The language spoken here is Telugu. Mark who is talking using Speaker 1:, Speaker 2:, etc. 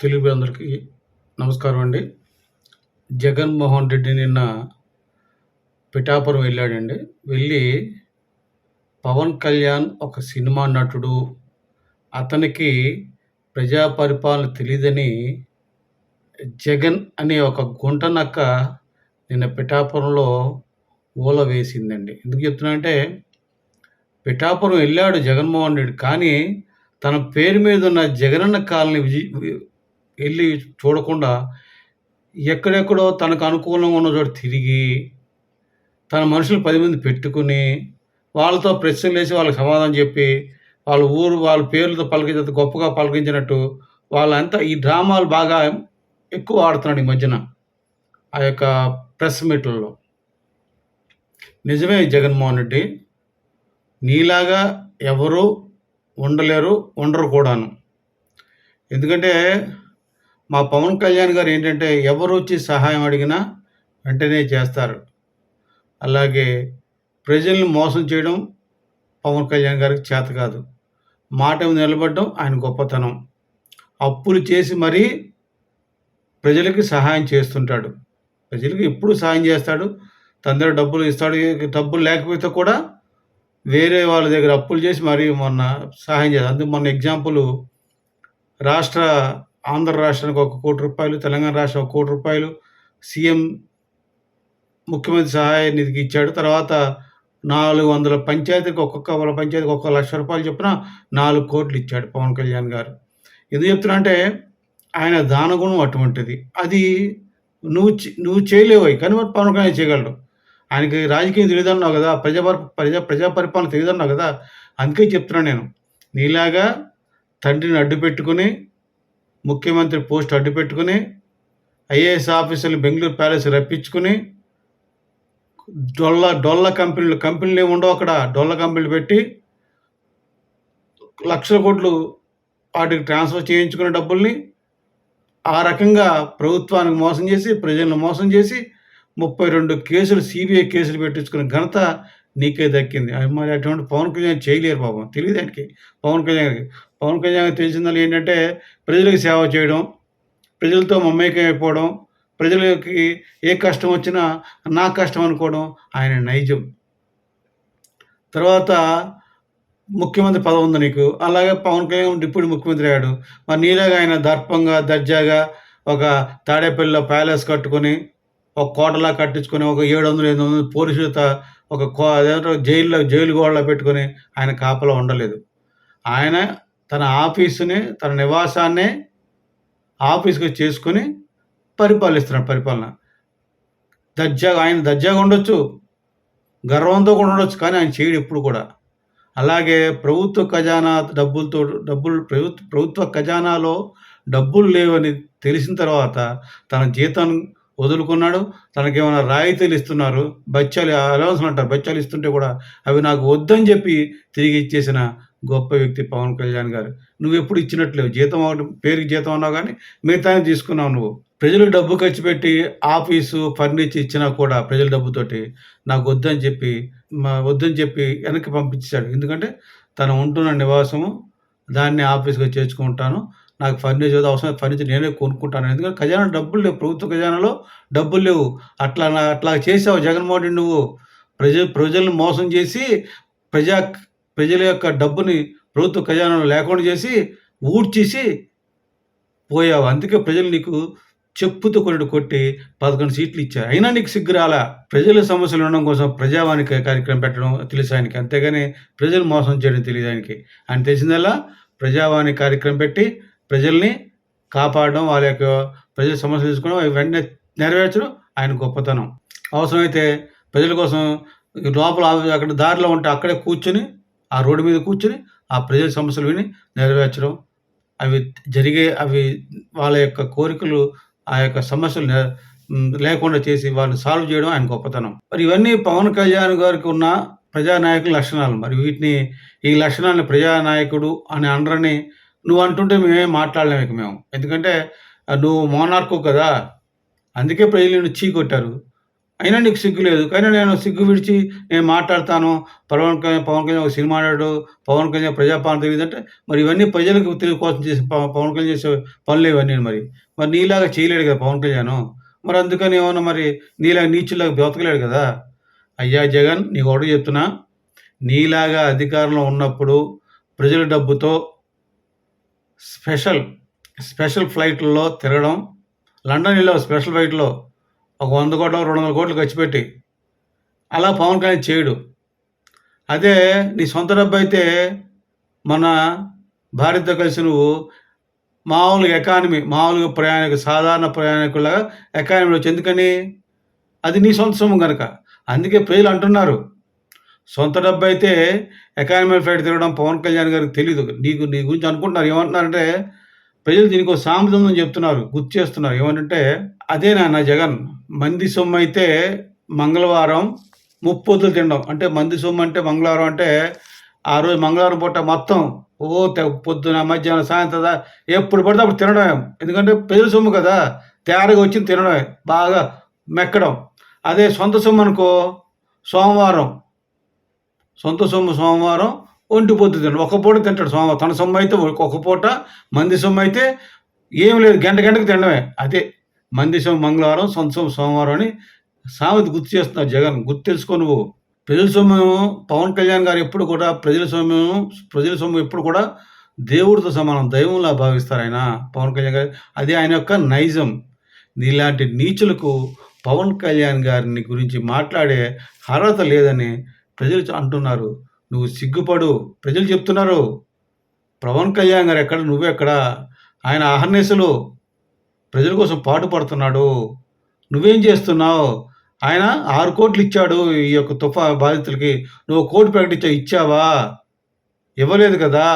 Speaker 1: తెలుగు అందరికీ నమస్కారం అండి. జగన్మోహన్ రెడ్డి నిన్న పిఠాపురం వెళ్ళాడండి. వెళ్ళి పవన్ కళ్యాణ్ ఒక సినిమా నటుడు, అతనికి ప్రజా పరిపాలన తెలీదని జగన్ అనే ఒక గుంట నక్క నిన్న పిఠాపురంలో ఊల వేసిందండి. ఎందుకు చెప్తున్నానంటే పిఠాపురం వెళ్ళాడు జగన్మోహన్ రెడ్డి. కానీ తన పేరు మీద ఉన్న జగనన్న కాలనీ వెళ్ళి చూడకుండా ఎక్కడెక్కడో తనకు అనుకూలంగా ఉన్న చోట తిరిగి, తన మనుషులు 10 మంది పెట్టుకొని, వాళ్ళతో ప్రశ్నలేసి వాళ్ళకి సమాధానం చెప్పి, వాళ్ళ పేర్లతో గొప్పగా పలకరించినట్టు వాళ్ళంతా ఈ డ్రామాలు బాగా ఎక్కువ ఆడుతున్నాడు ఈ మధ్యన. ఆ యొక్క ప్రెస్ మీట్‌లలో. నిజమే జగన్మోహన్ రెడ్డి. నీలాగా ఎవరు ఉండలేరు, ఉండరు కూడాను. ఎందుకంటే మా పవన్ కళ్యాణ్ గారు ఏంటంటే ఎవరొచ్చి సహాయం అడిగినా వెంటనే చేస్తారు. అలాగే ప్రజల్ని మోసం చేయడం పవన్ కళ్యాణ్ గారికి చేత కాదు. మాట మీద నిలబడడం ఆయన గొప్పతనం. అప్పులు చేసి మరీ ప్రజలకి సహాయం చేస్తుంటాడు. ప్రజలకి ఎప్పుడు సహాయం చేస్తాడు. తన దగ్గర డబ్బులు ఇస్తాడు. డబ్బులు లేకపోతే కూడా వేరే వాళ్ళ దగ్గర అప్పులు చేసి మరీ మొన్న సహాయం చేస్తాడు. అందుకు మొన్న ఎగ్జాంపుల్ ఆంధ్ర రాష్ట్రానికి రూ. 1,00,00,000, తెలంగాణ రాష్ట్రం రూ. 1,00,00,000 సీఎం ముఖ్యమంత్రి సహాయ నిధికి ఇచ్చాడు. తర్వాత 400 పంచాయతీకి వాళ్ళ పంచాయతీకి రూ. 1,00,000 చొప్పున 4 కోట్లు ఇచ్చాడు పవన్ కళ్యాణ్ గారు. ఎందుకు చెప్తున్నా అంటే ఆయన దానగుణం అటువంటిది. అది నువ్వు చేయలేవయి, కానీ మరి పవన్ కళ్యాణ్ చేయగలడు. ఆయనకి రాజకీయం తెలియదన్నావు కదా, ప్రజా పరిపాలన తెలియదన్నావు కదా, అందుకే చెప్తున్నాను నేను. నీలాగా తండ్రిని అడ్డు పెట్టుకుని, ముఖ్యమంత్రి పోస్ట్ అడ్డు పెట్టుకుని, ఐఏఎస్ ఆఫీసర్లు బెంగళూరు ప్యాలెస్ రప్పించుకుని, డొల్ల కంపెనీలు ఏమి ఉండవు అక్కడ. డొల్ల కంపెనీలు పెట్టి లక్షల కోట్లు వాటికి ట్రాన్స్ఫర్ చేయించుకునే డబ్బుల్ని ఆ రకంగా ప్రభుత్వానికి మోసం చేసి, ప్రజలను మోసం చేసి 32 కేసులు సిబిఐ కేసులు పెట్టించుకునే ఘనత నీకే దక్కింది. మరి అటువంటి పవన్ కళ్యాణ్ చేయలేరు పాపం. తెలియదు ఆయనకి. పవన్ కళ్యాణ్‌కి తెలిసిందల్లా ఏంటంటే ప్రజలకు సేవ చేయడం, ప్రజలతో మమేకం అయిపోవడం, ప్రజలకి ఏ కష్టం వచ్చినా నా కష్టం అనుకోవడం ఆయన నైజం. తర్వాత ముఖ్యమంత్రి పదవి ఉంది నీకు. అలాగే పవన్ కళ్యాణ్ డిప్యూటీ ముఖ్యమంత్రి అయ్యాడు. మరి నీలాగా ఆయన దర్పంగా, దర్జాగా ఒక తాడేపల్లిలో ప్యాలెస్ కట్టుకొని, ఒక కోటలా కట్టించుకొని, ఒక 700, 800 పోలీసులతో అదేంటో జైలు గోడలో పెట్టుకొని ఆయన కాపలా ఉండలేదు. ఆయన తన ఆఫీసుని, తన నివాసాన్నే ఆఫీస్‌గా చేసుకొని పరిపాలిస్తున్నాడు పరిపాలన. ఆయన దర్జాగా ఉండొచ్చు, గర్వంతో కూడా ఉండొచ్చు, కానీ ఆయన చేయడు ఎప్పుడు కూడా. అలాగే ప్రభుత్వ ఖజానాలో డబ్బులు లేవని తెలిసిన తర్వాత తన జీతం వదులుకున్నాడు. తనకేమైనా రాయితీలు ఇస్తున్నారు, అలవెన్స్‌లు అంటారు, బచ్చాలు ఇస్తుంటే కూడా అవి నాకు వద్దని చెప్పి తిరిగి ఇచ్చేసిన గొప్ప వ్యక్తి పవన్ కళ్యాణ్ గారు. నువ్వెప్పుడు ఇచ్చినట్లేవు. జీతం ఒకటి పేరుకి జీతం అన్నావు, కానీ మిగతాది తీసుకున్నావు నువ్వు. ప్రజలు డబ్బు ఖర్చు పెట్టి ఆఫీసు, ఫర్నిచర్ ఇచ్చినా కూడా ప్రజల డబ్బుతోటి నాకు వద్దని చెప్పి వెనక్కి పంపించాడు. ఎందుకంటే తను ఉంటున్న నివాసము దాన్ని ఆఫీస్‌గా చేర్చుకుంటాను. నాకు ఫర్నిచర్ అవసరం, ఫర్నిచర్ నేనే కొనుక్కుంటాను. ఎందుకంటే ఖజానా డబ్బులు లేవు. ప్రభుత్వ ఖజానాలో డబ్బులు లేవు. అట్లా చేసావు జగన్మోహన్ రెడ్డి నువ్వు. ప్రజలను మోసం చేసి ప్రజల యొక్క డబ్బుని ప్రభుత్వ ఖజానాలో లేకుండా చేసి ఊడ్చేసి పోయావు. అందుకే ప్రజలు నీకు చెప్పుతో కొట్టి 11 సీట్లు ఇచ్చారు. అయినా నీకు సిగ్గు రాలా. ప్రజల సమస్యలు ఉండడం కోసం ప్రజావాణి కార్యక్రమం పెట్టడం తెలుసు ఆయనకి. అంతేగాని ప్రజలు మోసం చేయడం తెలియదు ఆయనకి. ఆయన తెలిసిందల్లా ప్రజావాణి కార్యక్రమం పెట్టి ప్రజల్ని కాపాడడం, వాళ్ళ యొక్క ప్రజల సమస్యలు తెలుసుకోవడం, అవి వెంటనే నెరవేర్చడం ఆయన గొప్పతనం. అవసరమైతే ప్రజల కోసం లోపల అక్కడ దారిలో ఉంటే అక్కడే కూర్చొని, ఆ రోడ్డు మీద కూర్చొని ఆ ప్రజల సమస్యలు విని నెరవేర్చడం, అవి వాళ్ళ యొక్క కోరికలు, ఆ యొక్క సమస్యలు లేకుండా చేసి వాళ్ళు సాల్వ్ చేయడం ఆయన గొప్పతనం. మరి ఇవన్నీ పవన్ కళ్యాణ్ గారికి ఉన్న ప్రజానాయకుల లక్షణాలు. మరి ఈ లక్షణాలను ప్రజానాయకుడు అని అనరని నువ్వు అంటుంటే మేమేం మాట్లాడలేము ఇక మేము. ఎందుకంటే నువ్వు మోనార్కు కదా, అందుకే ప్రజలు నిన్ను చీకొట్టారు. అయినా నీకు సిగ్గు లేదు. కానీ నేను సిగ్గు విడిచి నేను మాట్లాడతాను. పవన్ కళ్యాణ్ ఒక సినిమా ఆడాడు. పవన్ కళ్యాణ్ ప్రజాపాలన తెలీదంటే మరి ఇవన్నీ ప్రజలకు తెలివి కోసం చేసే పవన్ కళ్యాణ్ చేసే పనులే ఇవన్నీ మరి. మరి నీలాగా చేయలేడు కదా పవన్ కళ్యాణు. మరి అందుకని ఏమన్నా మరి నీలాగా నీచుల్లాగా బ్రతకలేడు కదా! అయ్యా జగన్ నీకొకటే చెప్తున్నా. నీలాగా అధికారంలో ఉన్నప్పుడు ప్రజల డబ్బుతో స్పెషల్, స్పెషల్ ఫ్లైట్‌లలో తిరగడం. లండన్ ఎళ్ళావు స్పెషల్ ఫ్లైట్‌లో. ఒక 100,00,00,000, 200,00,00,000 ఖర్చుపెట్టి. అలా పవన్ కళ్యాణ్ చేయడు. అదే నీ సొంత డబ్బయితే మన భార్యతో కలిసి నువ్వు మామూలుగా ఎకానమీ, మామూలుగా సాధారణ ప్రయాణికుల్లాగా ఎకానమీలో వచ్చి ఎందుకని? అది నీ సొంత సొమ్ము గనక. అందుకే ప్రజలు అంటున్నారు. సొంత డబ్బయితే ఎకానమీ ఫ్లైట్ తిరగడం పవన్ కళ్యాణ్ గారికి తెలీదు. నీ గురించి అనుకుంటున్నారు. ఏమంటున్నారంటే ప్రజలు దీనికో సామెత ఉందని చెప్తున్నారు. గుర్తు చేస్తున్నారు. ఏమనంటే అదే నాన్న జగన్. మంది సొమ్మయితే మంగళవారం ముప్పొద్దులు తినడం. అంటే మంది సొమ్ము అంటే మంగళవారం అంటే ఆ రోజు మంగళవారం పూట మొత్తం పొద్దున, మధ్యాహ్నం, సాయంత్రం ఎప్పుడు పడితే అప్పుడు తినడమే. ఎందుకంటే ప్రజల సొమ్ము కదా! తేరగా వచ్చింది తినడమే. బాగా మెక్కడం. అదే సొంత సొమ్ము అనుకో సోమవారం, సొంత సొమ్ము సోమవారం ఒంటి పొద్దు తినడం. ఒక పూట తింటాడు సోమవారం. తన సొమ్ము అయితే ఒక పూట, మంది సొమ్ము అయితే ఏమి లేదు. గంటకి తినడమే. అదే మంది సొమ్ము మంగళవారం, సొంత సొమ్ము సోమవారం అని సామెత గుర్తు చేస్తున్నారు జగన్. గుర్తు తెలుసుకో నువ్వు. ప్రజల సొమ్ము పవన్ కళ్యాణ్ గారు ఎప్పుడు కూడా ప్రజల సొమ్ము ఎప్పుడు కూడా దేవుడితో సమానం. దైవంలా భావిస్తారాయన పవన్ కళ్యాణ్ గారు. అది ఆయన యొక్క నైజం. నీలాంటి నీచులకు పవన్ కళ్యాణ్ గారిని గురించి మాట్లాడే అర్హత లేదని ప్రజలు అంటున్నారు. నువ్వు సిగ్గుపడు. ప్రజలు చెప్తున్నారు. పవన్ కళ్యాణ్ గారు ఎక్కడ? నువ్వెక్కడ? ఆయన అహర్నిశలు ప్రజల కోసం పాటుపడుతున్నాడు. నువ్వేం చేస్తున్నావు? ఆయన 6,00,00,000 ఇచ్చాడు ఈ యొక్క బాధితులకి. నువ్వు 1,00,00,000 ప్రకటించావు. ఇచ్చావా? ఇవ్వలేదు కదా!